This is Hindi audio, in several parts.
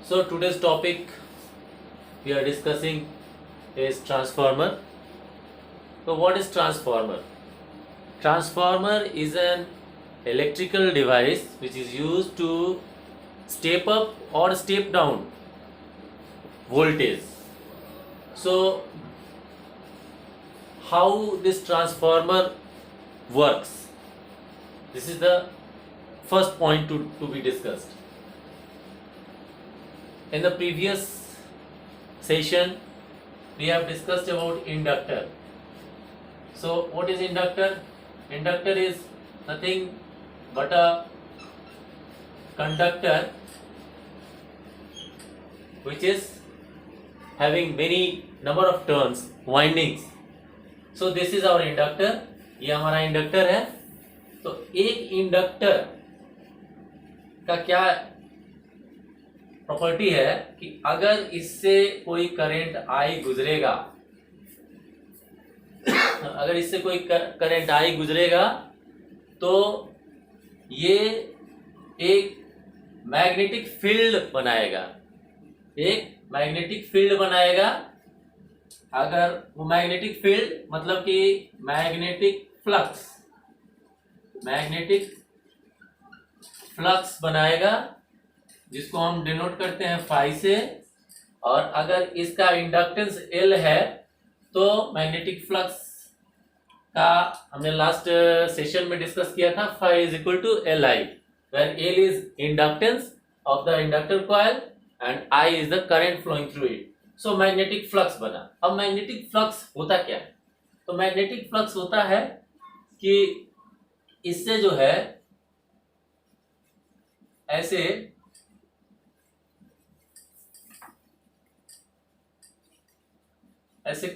So today's topic we are discussing is transformer. So what is transformer? Transformer is an electrical device which is used to step up or step down voltage. So how this transformer works? This is the first point to be discussed. In the previous session, we have discussed about inductor. So what is inductor? Inductor is nothing but a conductor which is having many number of turns, windings. So this is our inductor. ये हमारा इंडक्टर है. तो एक इंडक्टर का क्या प्रॉपर्टी है कि अगर इससे कोई करंट आई गुजरेगा, अगर इससे कोई करंट आई गुजरेगा तो ये एक मैग्नेटिक फील्ड बनाएगा, एक मैग्नेटिक फील्ड बनाएगा. अगर वो मैग्नेटिक फील्ड मतलब कि मैग्नेटिक फ्लक्स बनाएगा, जिसको हम डिनोट करते हैं फाई से. और अगर इसका इंडक्टेंस एल है तो मैग्नेटिक फ्लक्स का हमने लास्ट सेशन में डिस्कस किया था, phi is equal to L I, where L is inductance of the inductor coil and I is the current flowing through it. So magnetic flux बना. अब मैग्नेटिक फ्लक्स होता क्या है? तो मैग्नेटिक फ्लक्स होता है कि इससे जो है ऐसे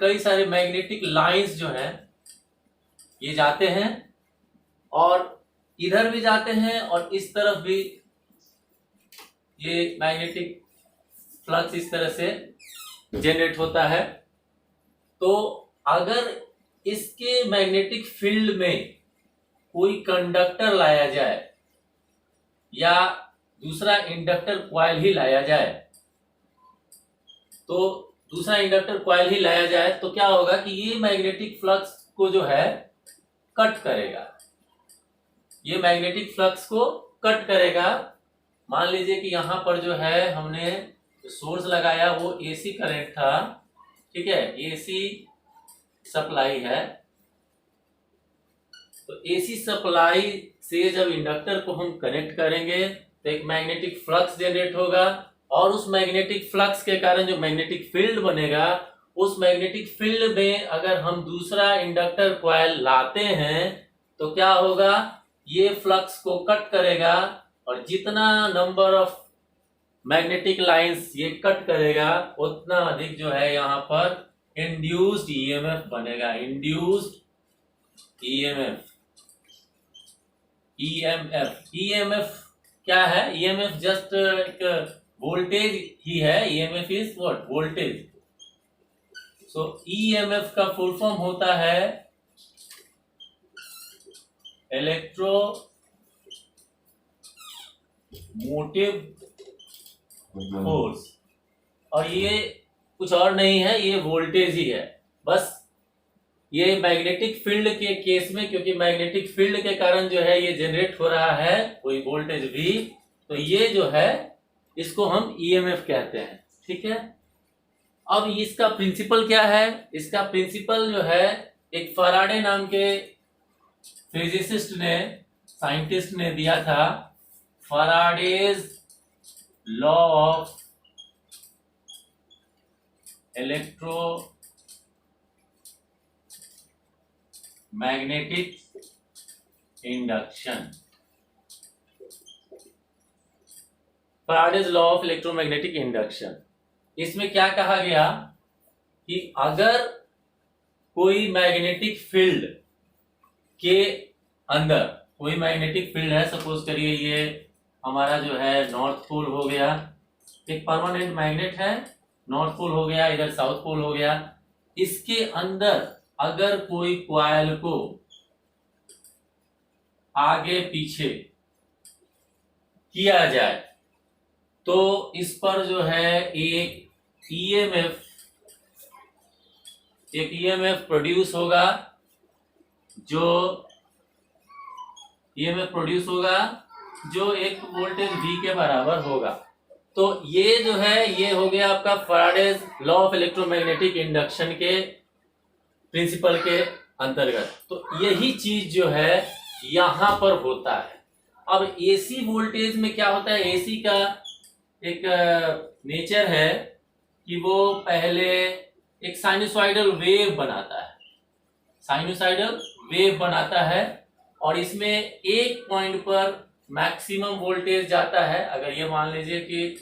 कई सारे मैग्नेटिक लाइंस जो हैं ये जाते हैं और इधर भी जाते हैं और इस तरफ भी ये मैग्नेटिक फ्लक्स इस तरह से जनरेट होता है. तो अगर इसके मैग्नेटिक फील्ड में कोई कंडक्टर लाया जाए या दूसरा इंडक्टर कॉइल ही लाया जाए, तो दूसरा इंडक्टर कॉइल ही लाया जाए तो क्या होगा कि ये मैग्नेटिक फ्लक्स को जो है कट करेगा, ये मैग्नेटिक फ्लक्स को कट करेगा. मान लीजिए कि यहाँ पर जो है हमने सोर्स लगाया वो एसी करंट था, ठीक है, एसी सप्लाई है. तो एसी सप्लाई से जब इंडक्टर को हम कनेक्ट करेंगे तो एक मैग्नेटिक फ्लक्स जनरेट होगा और उस मैग्नेटिक फ्लक्स के कारण जो मैग्नेटिक फील्ड बनेगा, उस मैग्नेटिक फील्ड में अगर हम दूसरा इंडक्टर कॉइल लाते हैं तो क्या होगा, ये फ्लक्स को कट करेगा और जितना नंबर ऑफ मैग्नेटिक लाइंस ये कट करेगा उतना अधिक जो है यहाँ पर इंड्यूस्ड ईएमएफ बनेगा. इंड्यूस्ड ईएमएफ क्या है? ईएमएफ जस्ट एक वोल्टेज ही है. EMF is what? Voltage. So EMF का फुल फॉर्म होता है इलेक्ट्रो मोटिव फोर्स. और ये कुछ और नहीं है, ये वोल्टेज ही है. बस ये मैग्नेटिक फील्ड के केस में, क्योंकि मैग्नेटिक फील्ड के कारण जो है ये जनरेट हो रहा है कोई वोल्टेज भी, तो ये जो है इसको हम ईएमएफ कहते हैं. ठीक है. अब इसका प्रिंसिपल क्या है? इसका प्रिंसिपल जो है एक फैराडे नाम के साइंटिस्ट ने दिया था, Faraday's law of electromagnetic induction. Faraday's law of electromagnetic induction. इसमें क्या कहा गया कि अगर कोई मैग्नेटिक फील्ड के अंदर कोई मैग्नेटिक फील्ड है, सपोज करिए ये हमारा जो है नॉर्थ पोल हो गया, एक परमानेंट मैग्नेट है, नॉर्थ पोल हो गया, इधर साउथ पोल हो गया. इसके अंदर अगर कोई कॉइल को आगे पीछे किया जाए तो इस पर जो है एक ईएमएफ प्रोड्यूस होगा, जो ईएमएफ प्रोड्यूस होगा जो एक वोल्टेज V के बराबर होगा। तो ये जो है ये हो गया आपका Faraday's law of electromagnetic induction के प्रिंसिपल के अंतर्गत। तो यही चीज जो है यहां पर होता है। अब एसी वोल्टेज में क्या होता है, एसी का एक नेचर है कि वो पहले एक साइनसॉइडल वेव बनाता है, साइनसॉइडल वेव बनाता है, और इसमें एक पॉइंट पर मैक्सिमम वोल्टेज जाता है। अगर ये मान लीजिए कि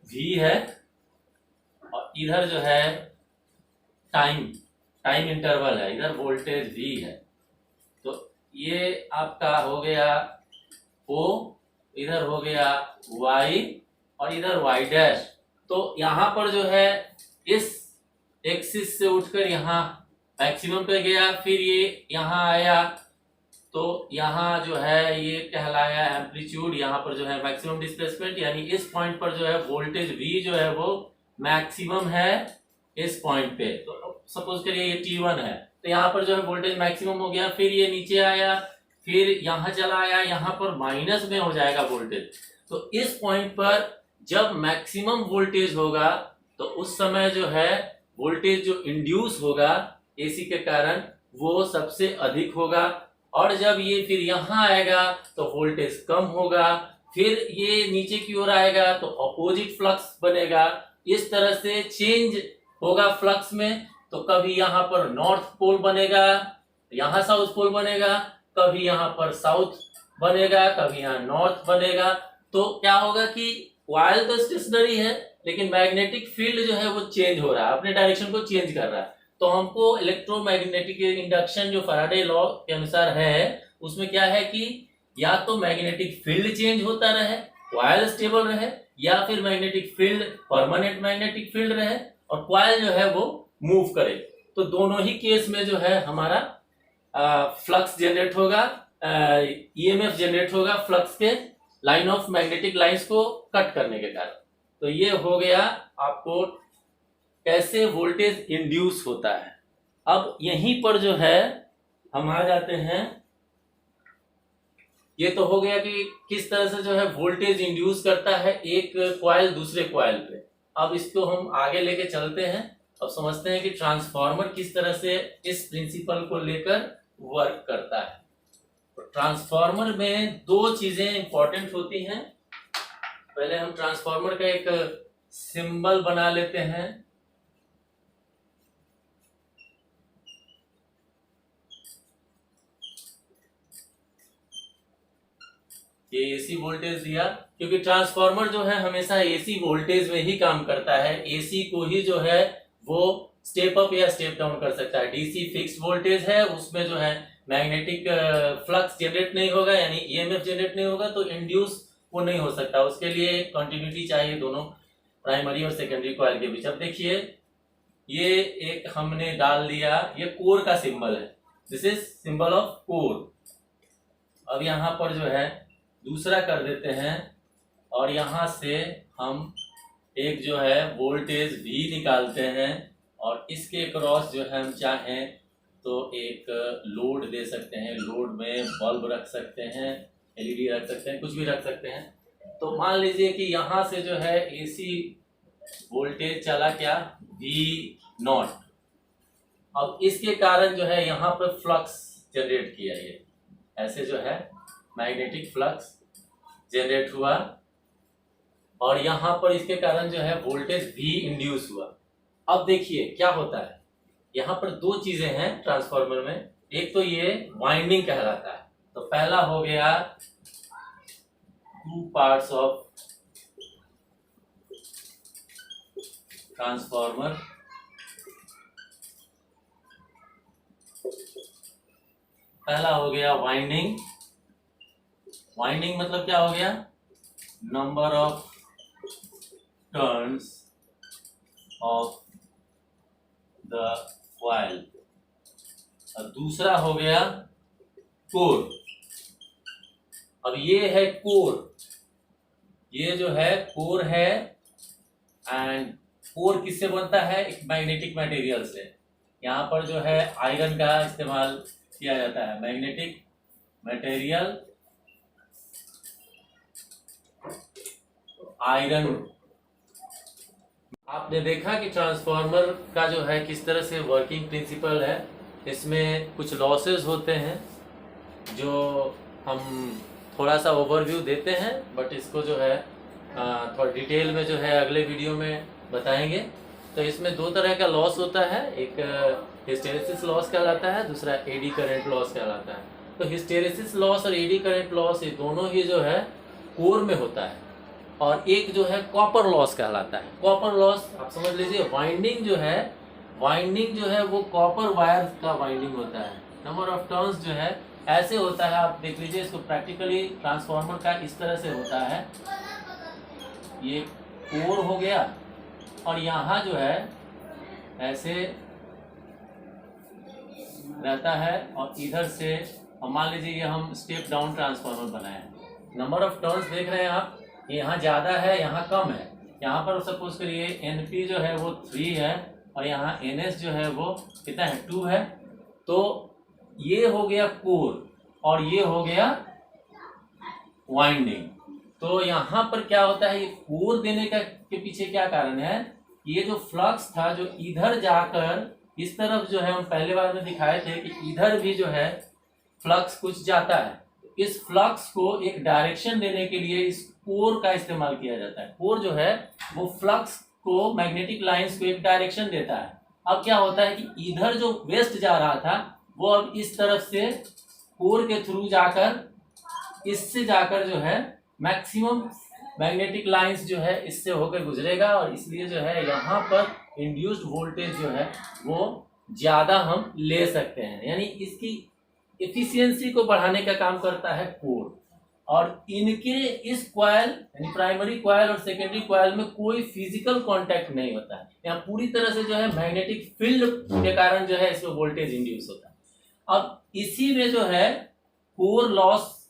V है और इधर जो है टाइम इंटरवल है, इधर वोल्टेज V है, तो ये आपका हो गया O, इधर हो गया Y और इधर Y डैश। तो यहाँ पर जो है इस एक्सिस से उठकर यहाँ मैक्सिमम पे गया, फिर ये यहाँ आया, तो यहाँ जो है ये कहलाया एम्पलीट्यूड, यहाँ पर जो है मैक्सिमम डिस्प्लेसमेंट, यानी इस पॉइंट पर जो है वोल्टेज V जो है वो मैक्सिमम है इस पॉइंट पे। तो सपोज करिए ये T1 है, तो यहाँ पर जो है वोल्टेज मैक्सिमम हो गया, फिर ये नीचे आया, फिर यहाँ चला आया, यहाँ पर माइनस में हो जाएगा वोल्टेज। तो इस पॉइंट पर जब मैक्सिमम वोल्टेज होगा तो उस समय जो है वोल्टेज जो इंड्यूस होगा एसी के कारण वो सबसे अधिक होगा, और जब ये फिर यहाँ आएगा तो वोल्टेज कम होगा, फिर ये नीचे की ओर आएगा तो अपोजिट फ्लक्स बनेगा। इस तरह से चेंज होगा फ्लक्स में। तो कभी यहाँ पर नॉर्थ पोल बनेगा, यहाँ साउथ पोल बनेगा, कभी यहाँ पर साउथ बनेगा, कभी यहाँ नॉर्थ बनेगा। तो क्या होगा कि कॉइल तो स्टेशनरी है लेकिन मैग्नेटिक फील्ड जो है वो चेंज हो रहा है, अपने डायरेक्शन को चेंज कर रहा है। तो हमको इलेक्ट्रोमैग्नेटिक इंडक्शन जो फैराडे लॉ के अनुसार है उसमें क्या है कि या तो मैग्नेटिक फील्ड चेंज होता रहे, कॉइल स्टेबल रहे, या फिर magnetic field permanent magnetic field रहे और कॉइल जो है वो मूव करे। तो दोनों ही केस में जो है हमारा फ्लक्स जनरेट होगा, ईएमएफ जनरेट होगा फ्लक्स के लाइन ऑफ मैग्नेटिक लाइंस को कट करने के कारण। तो ये हो गया आपको कैसे वोल्टेज इंड्यूस होता है। अब यहीं पर जो है हम आ जाते हैं, ये तो हो गया कि किस तरह से जो है वोल्टेज इंड्यूस करता है एक कॉइल दूसरे कॉइल पे। अब इसको हम आगे लेके चलते हैं, अब समझते हैं कि ट्रांसफार्मर किस तरह से इस प्रिंसिपल को लेकर वर्क करता है। तो ट्रांसफार्मर में दो चीजें इंपॉर्टेंट होती हैं। पहले हम ट्रांसफार्मर का एक सिंबल बना लेते हैं। ये एसी वोल्टेज दिया, क्योंकि ट्रांसफार्मर जो है हमेशा एसी वोल्टेज में ही काम करता है, एसी को ही जो है वो स्टेप अप या स्टेप डाउन कर सकता है। डीसी फिक्स वोल्टेज है, उसमें जो है मैग्नेटिक फ्लक्स जनरेट नहीं होगा, यानी ईएमएफ जनरेट नहीं होगा, तो इंड्यूस वो नहीं हो सकता। उसके लिए कंटिन्यूटी चाहिए दोनों प्राइमरी और सेकेंडरी कॉइल के बीच। अब देखिए ये एक हमने डाल दिया, ये कोर का सिंबल है, this is symbol of core. अब यहाँ पर जो है दूसरा कर देते हैं और यहाँ से हम एक जो है वोल्टेज भी निकालते हैं, और इसके क्रॉस जो है हम चाहें तो एक लोड दे सकते हैं, लोड में बल्ब रख सकते हैं, एलईडी रख सकते हैं, कुछ भी रख सकते हैं। तो मान लीजिए कि यहाँ से जो है एसी वोल्टेज चला क्या V0। अब इसके कारण जो है यहाँ पर फ्लक्स जनरेट किया, ये ऐसे जो है मैग्नेटिक फ्लक्स जनरेट हुआ, और यहाँ पर इसके कारण जो है वोल्टेज V इंड्यूस हुआ। अब देखिए क्या होता है, यहाँ पर दो चीजें हैं ट्रांसफार्मर में, एक तो ये वाइंडिंग कहलाता है। तो पहला हो गया टू पार्ट्स ऑफ ट्रांसफार्मर। पहला हो गया वाइंडिंग। वाइंडिंग मतलब क्या हो गया, number of turns of the coil. और दूसरा हो गया कोर। अब ये है कोर, ये जो है कोर है, एंड कोर किससे बनता है? एक मैग्नेटिक मटेरियल से। यहाँ पर जो है आयरन का इस्तेमाल किया जाता है, मैग्नेटिक मटेरियल आयरन। आपने देखा कि ट्रांसफार्मर का जो है किस तरह से वर्किंग प्रिंसिपल है। इसमें कुछ लॉसेस होते हैं जो हम थोड़ा सा ओवरव्यू देते हैं, बट इसको जो है थोड़ा डिटेल में जो है अगले वीडियो में बताएंगे। तो इसमें दो तरह का लॉस होता है, एक हिस्टेरेसिस लॉस कहलाता है, दूसरा एडी करंट लॉस कहलाता है। तो हिस्टेरेसिस लॉस और एडी करंट लॉस ये दोनों ही जो है कोर में होता है, और एक जो है कॉपर लॉस कहलाता है। कॉपर लॉस आप समझ लीजिए, वाइंडिंग जो है वो कॉपर वायर का वाइंडिंग होता है। नंबर ऑफ टर्न्स जो है ऐसे होता है, आप देख लीजिए इसको प्रैक्टिकली। ट्रांसफार्मर का इस तरह से होता है, ये कोर हो गया, और यहाँ जो है ऐसे रहता है, और इधर से मान लीजिए ये हम स्टेप डाउन ट्रांसफार्मर बनाए हैं। नंबर ऑफ टर्न्स देख रहे हैं आप, यहाँ ज़्यादा है, यहाँ कम है। यहाँ पर सपोज करिए NP जो है वो 3 है, और यहाँ NS जो है वो कितना है? 2 है। तो ये हो गया कोर, और ये हो गया वाइंडिंग। तो यहाँ पर क्या होता है, ये कोर देने का के पीछे क्या कारण है? ये जो फ्लक्स था जो इधर जाकर इस तरफ जो है, हम पहले बार में दिखाए थे कि इधर भी जो है फ्लक्स कुछ जाता है। इस फ्लक्स को एक डायरेक्शन देने के लिए इस कोर का इस्तेमाल किया जाता है। कोर जो है वो फ्लक्स को, मैग्नेटिक लाइंस को एक डायरेक्शन देता है। अब क्या होता है कि इधर जो वेस्ट जा रहा था वो अब इस तरफ से कोर के थ्रू जाकर, इससे जाकर जो है मैक्सिमम मैग्नेटिक लाइंस जो है इससे होकर गुजरेगा, और इसलिए जो है यहाँ पर इंड्यूस्ड वोल्टेज जो है वो ज़्यादा हम ले सकते हैं। यानी इसकी एफिशिएंसी को बढ़ाने का काम करता है कोर। और इनके इस कॉइल यानी प्राइमरी कॉइल और सेकेंडरी कॉइल में कोई फिजिकल कांटेक्ट नहीं होता है। यहाँ पूरी तरह से जो है मैग्नेटिक फील्ड के कारण जो है इसमें वोल्टेज इंड्यूस होता है। अब इसी में जो है कोर लॉस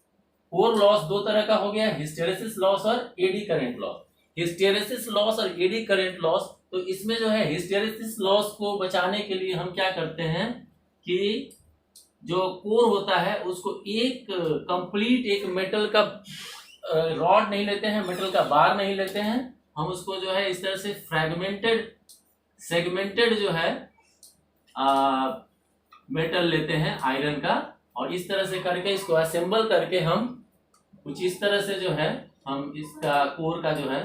दो तरह का हो गया, हिस्टेरेसिस लॉस और eddy current loss. Hysteresis loss और एडी करंट लॉस, तो इसमें जो है हिस्टेरेसिस लॉस को बचाने के लिए हम क्या करते हैं कि जो कोर होता है उसको एक कंप्लीट एक मेटल का रॉड नहीं लेते हैं, मेटल का बार नहीं लेते हैं, हम उसको जो है इस तरह से सेगमेंटेड जो है मेटल लेते हैं आयरन का, और इस तरह से करके इसको असेंबल करके हम कुछ इस तरह से जो है हम इसका कोर का जो है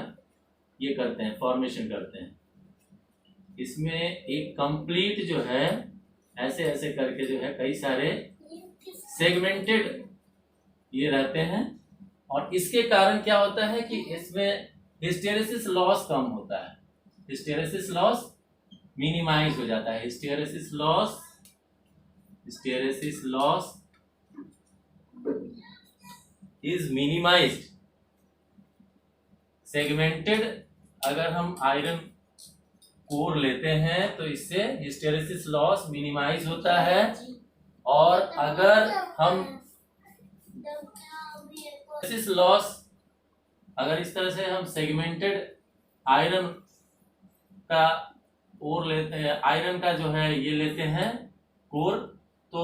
ये करते हैं, फॉर्मेशन करते हैं। इसमें एक कंप्लीट जो है ऐसे ऐसे करके जो है कई सारे सेगमेंटेड ये रहते हैं, और इसके कारण क्या होता है कि इसमें हिस्टेरेसिस लॉस कम होता है, हिस्टेरेसिस लॉस मिनिमाइज हो जाता है। Hysteresis loss is minimised. Segmented अगर हम आयरन कोर लेते हैं तो इससे हिस्टेरेसिस लॉस मिनिमाइज होता है, और अगर हम हिस्टेरेसिस लॉस अगर इस तरह से हम सेगमेंटेड आयरन का कोर लेते हैं, आयरन का जो है ये लेते हैं कोर, तो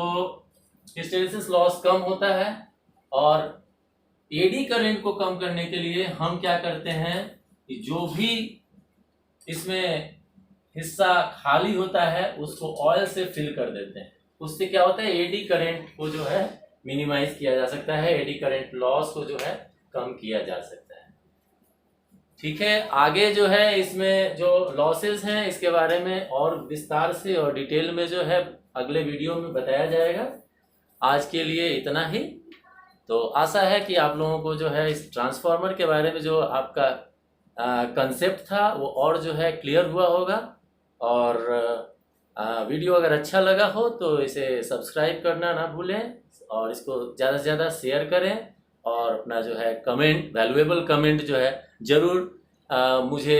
हिस्टेरेसिस लॉस कम होता है। और एडी करंट को कम करने के लिए हम क्या करते हैं कि जो भी इसमें हिस्सा खाली होता है उसको ऑयल से फिल कर देते हैं। उससे क्या होता है, एडी करंट को जो है मिनिमाइज किया जा सकता है, एडी करंट लॉस को जो है कम किया जा सकता है। ठीक है, आगे जो है इसमें जो लॉसेस हैं इसके बारे में और विस्तार से और डिटेल में जो है अगले वीडियो में बताया जाएगा। आज के लिए इतना ही। तो आशा है कि आप लोगों को जो है इस ट्रांसफार्मर के बारे में जो आपका कंसेप्ट था वो और जो है क्लियर हुआ होगा। और वीडियो अगर अच्छा लगा हो तो इसे सब्सक्राइब करना ना भूलें, और इसको ज़्यादा से ज़्यादा शेयर करें, और अपना जो है कमेंट, वैल्यूएबल कमेंट जो है ज़रूर मुझे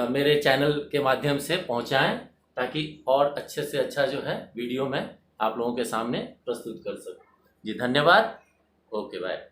मेरे चैनल के माध्यम से पहुंचाएं, ताकि और अच्छे से अच्छा जो है वीडियो मैं आप लोगों के सामने प्रस्तुत कर सकूं। जी धन्यवाद। Okay bye.